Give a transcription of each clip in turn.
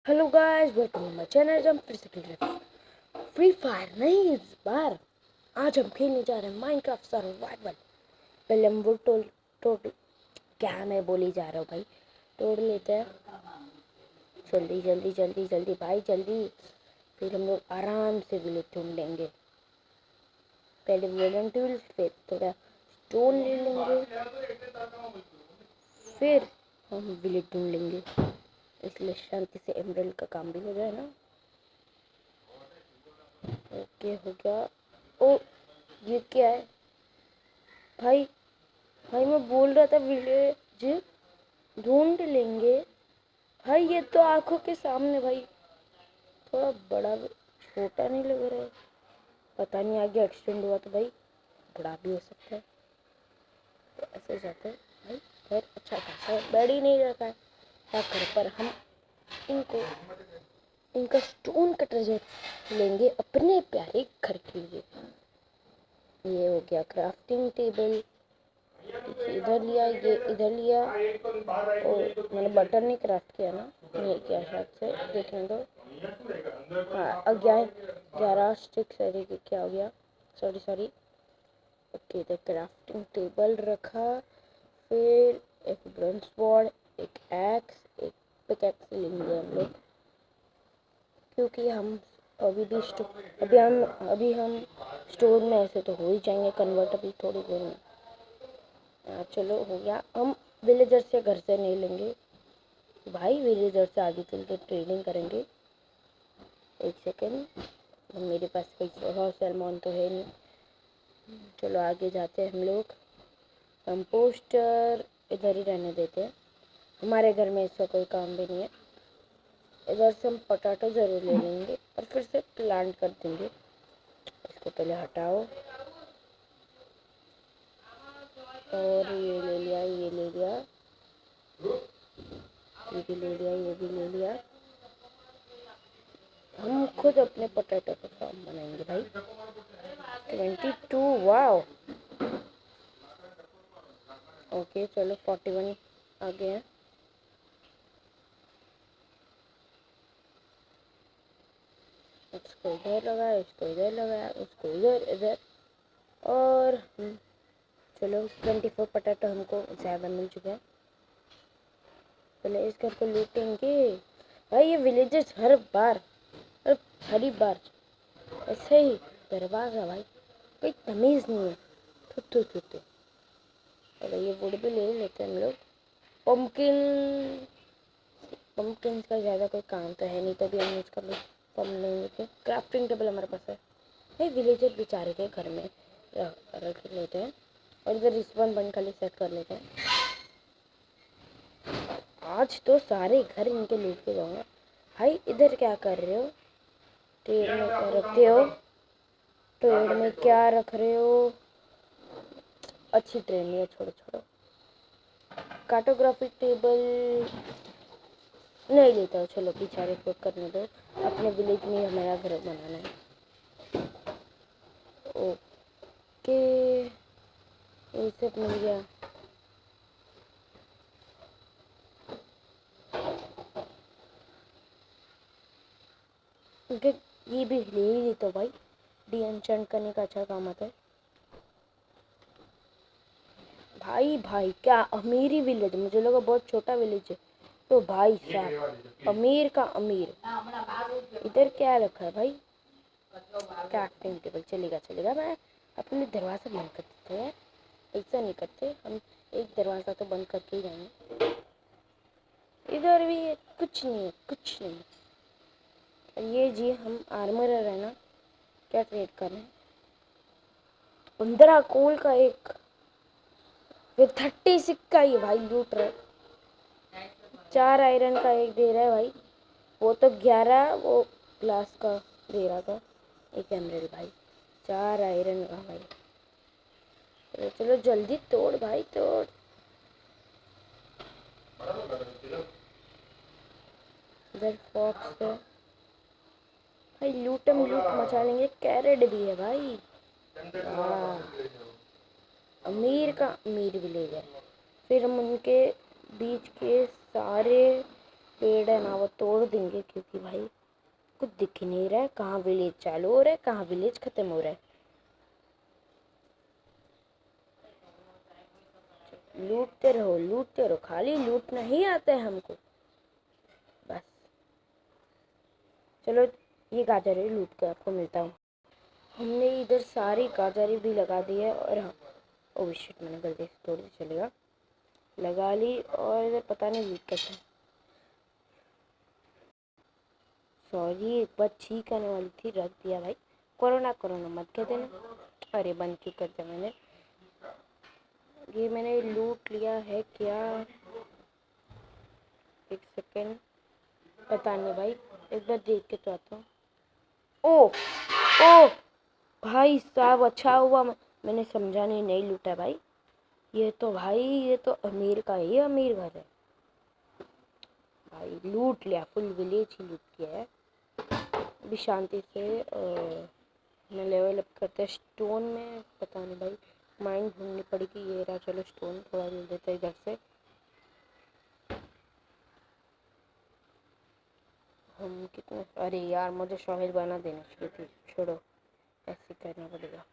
Hello guys, welcome to my channel. हम फिर से खेल रहे हैं फ्री फायर। नहीं, इस बार आज हम खेलने जा रहे हैं माइनक्राफ्ट सर्वाइवल। पहले हम वो तोड़ क्या मैं बोली जा रहा हूँ भाई, तोड़ लेते हैं। जल्दी जल्दी जल्दी जल्दी भाई जल्दी। फिर हम लोग आराम से विलेज ढूंढ लेंगे। पहले वुडन टूल्स, फिर थोड़ा स्टोन ले लेंगे, फिर हम विलेज ढूंढ लेंगे। इसलिए शांति से एमरल्ड का काम भी हो जाए ना। ओके, हो गया। ओ, ये क्या है भाई? भाई मैं बोल रहा था विलेज ढूंढ लेंगे भाई, ये तो आंखों के सामने भाई। थोड़ा बड़ा छोटा नहीं लग रहा है? पता नहीं, आगे एक्सटेंड हुआ तो भाई बड़ा भी हो सकता है। तो ऐसे जाते हैं भाई। खैर अच्छा खासा बेड ही नहीं रखा है क्या कर, पर हम इनको इनका स्टोन का ट्रेजर लेंगे अपने प्यारे घर के लिए। ये हो गया क्राफ्टिंग टेबल, इधर लिया, ये इधर लिया। और मैंने बटन नहीं क्राफ्ट किया ना, नहीं किया शायद से, देखने दो। हाँ, 11 स्टिक्स, अरे क्या हो गया, सॉरी सॉरी। ओके, तो क्राफ्टिंग टेबल रखा, फिर एक ब्रॉन्ज स्वॉर्ड, एक एक्स, एक पिकैक्स लेंगे हम लोग, क्योंकि हम अभी हम स्टोर में ऐसे तो हो ही जाएंगे कन्वर्ट, अभी थोड़ी देर में। चलो हो गया। हम विलेजर से घर से नहीं लेंगे भाई, विलेजर से आगे चल के ट्रेडिंग करेंगे। एक सेकेंड, मेरे पास कोई सैलमॉन तो है नहीं। चलो आगे जाते हैं हम लोग। कंपोस्टर इधर ही रहने देते हैं, हमारे घर में इसका कोई काम भी नहीं है। इधर से हम पोटैटो ज़रूर ले लेंगे और फिर से प्लांट कर देंगे। इसको पहले हटाओ, और ये ले लिया, ये ले लिया, ये भी ले लिया, ये भी ले लिया। हम खुद अपने पोटैटो का फार्म बनाएंगे भाई। 22, वाओ। ओके चलो, 41 आ गए हैं। इसको इधर लगाया, इसको इधर लगाया, उसको इधर इधर, और चलो 24 पोटैटो हमको ज़्यादा मिल चुके हैं। पहले इस घर को लूटेंगे भाई। ये विलेजेस हर बार ऐसे ही दरवाजा भाई, कोई तमीज़ नहीं है। थू थू थू थू। चलो ये वुड भी ले लेते हैं हम लोग। पम्पकिन पम्पकिन का ज़्यादा कोई काम तो है नहीं, तभी हम इसका पम नहीं लेते। क्राफ्टिंग टेबल हमारे पास है भाई। विलेजर बेचारे के घर में रख लेते हैं, और इधर रिस्पॉन बन खाली सेट कर लेते हैं। आज तो सारे घर इनके लूट के जाऊंगा भाई। इधर क्या कर रहे हो? ट्रेड में क्या रखते हो? ट्रेड में क्या रख रहे हो? अच्छी ट्रेन नहीं है, छोड़ो छोड़ो। कार्टोग्राफी टेबल नहीं लेता हूँ, चलो बेचारे को करने दो। अपने विलेज में हमारा घर बनाना है। ओके, ये सब मिल गया। ओके, ये भी ले ही लेता हूँ भाई, डी एन्चेंट करने का अच्छा काम आता है। भाई भाई क्या अमीरी विलेज, मुझे लगा बहुत छोटा विलेज है। तो भाई साहब, अमीर का अमीर। इधर क्या रखा है भाई? क्राफ्टिंग टेबल चलेगा चलेगा। मैं अपने दरवाज़ा बंद कर देते हैं, ऐसा नहीं करते हम। एक दरवाज़ा तो बंद करके ही जाएंगे। इधर भी कुछ नहीं है, कुछ नहीं। ये जी हम आर्मरर है ना, क्या ट्रेड कर रहे हैं? 15 कोल का एक, फिर 36 का ही भाई लूट रहा है। 4 आयरन का एक दे रहा है भाई, वो तो 11 वो ग्लास का दे रहा था। एक एमरल्ड भाई, 4 आयरन का भाई। चलो चलो जल्दी तोड़ भाई, तोड़। इधर फॉक्स है भाई, लूटम लूट मचा लेंगे। कैरेट भी है भाई, वाह। अमीर का अमीर विलेज है। फिर हम उनके बीच के सारे पेड़ है ना वो तोड़ देंगे, क्योंकि भाई कुछ दिख ही नहीं रहा है कहाँ विलेज चालू हो रहा है कहाँ विलेज खत्म हो रहा है। लूटते रहो, खाली लूटना ही आता है हमको बस। चलो ये गाजर लूट कर आपको मिलता हूँ। हमने इधर सारी गाजर भी लगा दी है, और हाँ ओ शिट मैंने गलती से थोड़ी सी चलेगा लगा ली, और इधर पता नहीं लीक कैसे, सॉरी एक बार ठीक आने वाली थी रख दिया भाई। कोरोना कोरोना मत कह देना। अरे बंद क्यों कर दिया मैंने, ये मैंने लूट लिया है क्या, एक सेकेंड पता नहीं भाई, एक बार देख के तो आता हूँ। ओ ओ भाई साहब अच्छा हुआ मैंने समझा नहीं लूटा भाई। ये तो भाई ये तो अमीर का ही अमीर घर है भाई, लूट लिया, फुल विलेज ही लूट किया है। अभी शांति से मैं लेवल अप करते हैं स्टोन में, पता नहीं भाई माइंड ढूंढनी पड़ेगी। ये रहा, चलो स्टोन थोड़ा मिल देता है इधर से। हम कितने, अरे यार मुझे शॉवेल बना देना चाहिए थी, छोड़ो ऐसे करना पड़ेगा।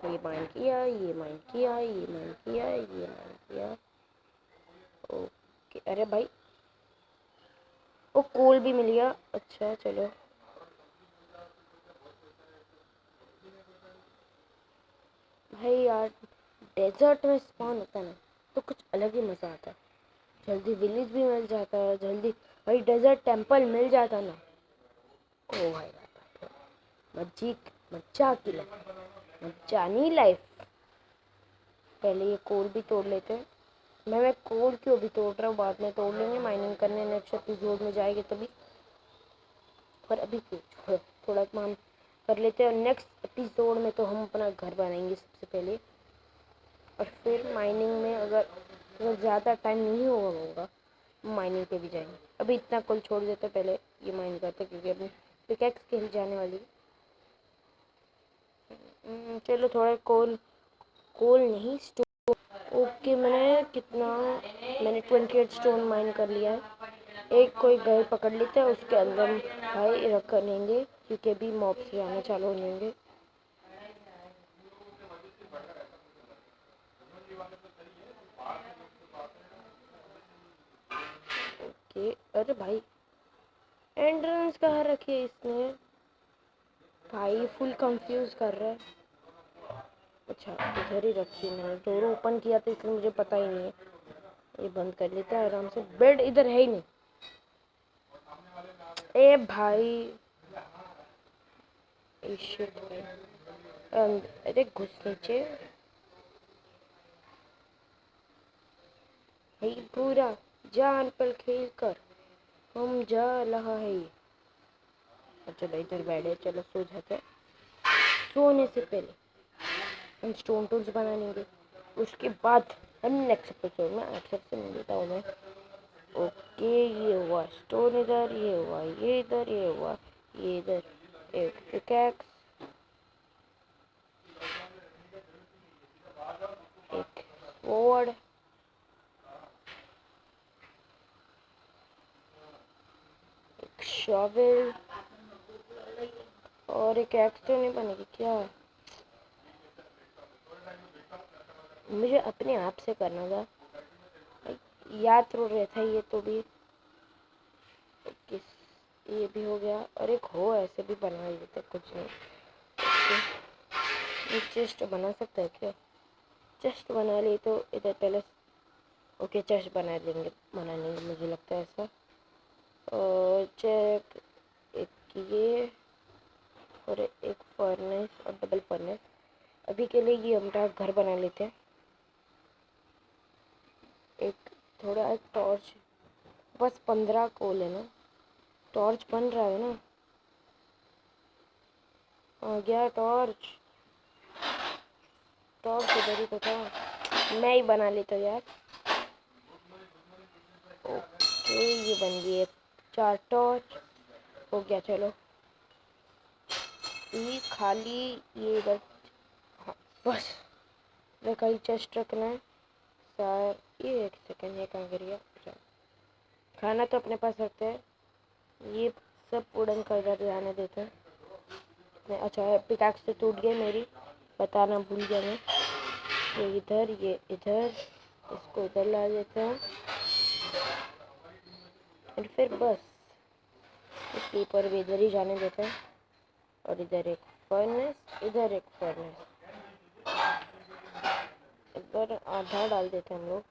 ये माइंड किया, ये माइंड किया, ये माइंड किया, ये माइंड किया। ओके अरे भाई वो कोल भी मिल गया, अच्छा चलो। भाई यार डेजर्ट में स्पॉन होता है ना तो कुछ अलग ही मज़ा आता है, जल्दी विलेज भी मिल जाता है, जल्दी भाई डेजर्ट टेंपल मिल जाता ना। ओ भाई मज्जी मज्जा की लाइफ, मज्जा नहीं लाइफ। पहले ये कोल भी तोड़ लेते हैं। मैं कोल क्यों भी तोड़ रहा हूँ, बाद में तोड़ लेंगे माइनिंग करने नेक्स्ट एपिसोड में जाएंगे तभी, पर अभी क्यों छोड़ो, थोड़ा काम कर लेते हैं और नेक्स्ट एपिसोड में तो हम अपना घर बनाएंगे सबसे पहले, और फिर माइनिंग में अगर ज़्यादा टाइम नहीं होगा माइनिंग पे भी जाएंगे। अभी इतना कोल छोड़ देते पहले ये माइन करते, क्योंकि अभी पिकैक्स खेल जाने वाली है। चलो थोड़ा कोल कोल नहीं स्टोन। ओके मैंने 28 स्टोन माइन कर लिया है। एक कोई घर पकड़ लेते हैं, उसके अंदर भाई रख कर लेंगे, क्योंकि अभी मॉब्स भी आना चालू हो जाएंगे। ओके अरे भाई एंट्रेंस कहाँ रखी है इसने, भाई फुल कंफ्यूज कर रहा है। अच्छा इधर ही रखी है, मैंने डोर ओपन किया था इसलिए मुझे पता ही नहीं है। ये बंद कर लेता है आराम से, बेड इधर है ही नहीं। ए भाई शिट भाई, अरे घुस नीचे भाई, पूरा जान पर खेल कर हम जा रहा है। चलो इधर बैठे, चलो सो जाते हैं। सोने से पहले हम स्टोन टूल्स बना लेंगे, उसके बाद हम नेक्स्ट एपिसोड में आप सबसे मिलता हूँ मैं। ओके ये हुआ स्टोन इधर, ये हुआ ये इधर, ये हुआ ये इधर, एक पिकैक्स, एक स्वॉर्ड, एक शॉवेल, और एक एक्स तो नहीं बनेगी क्या, मुझे अपने आप से करना था, याद तो रहता है ये तो भी। किस ये भी हो गया, और एक हो ऐसे भी बना लेते कुछ नहीं। ये चेस्ट बना सकता है क्या, चेस्ट बना ली तो इधर पहले। ओके चेस्ट बना लेंगे मुझे लगता है ऐसा। और चेक एक ये, और एक फर्नेस और डबल फर्नेस। अभी के लिए ये हम घर बना लेते हैं। एक थोड़ा एक टॉर्च, बस 15 कोल है ना, टॉर्च बन रहा है ना, आ गया टॉर्च, टॉर्च इधर ही तो था, मैं ही बना लेता यार। ओके ये बन गई 4 टॉर्च, हो गया चलो। ये खाली ये इधर, हाँ बस खाली चेस्ट रखना है सर। ये एक सेकंड, ये कहाँ गिर गया, खाना तो अपने पास रखते हैं, ये सब उड़न का इधर जाने देते हैं। अच्छा पिकाक्स से टूट गई मेरी, बताना भूल गया मैं। ये इधर, इसको इधर ला देते हैं और फिर बस पेपर भी इधर ही जाने देते हैं। और इधर एक फर्नेस, इधर एक फर्नेस, इधर आधा डाल देते हैं हम लोग।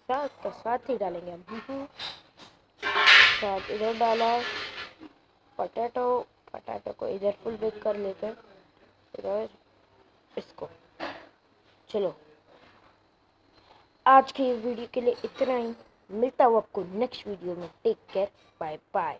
साथ का साथ ही डालेंगे हम। साथ इधर डाला। पटाटो को इधर फुल बेक कर लेते हैं, इधर इसको। चलो आज के वीडियो के लिए इतना ही, मिलता हूँ आपको नेक्स्ट वीडियो में। Take care, bye bye.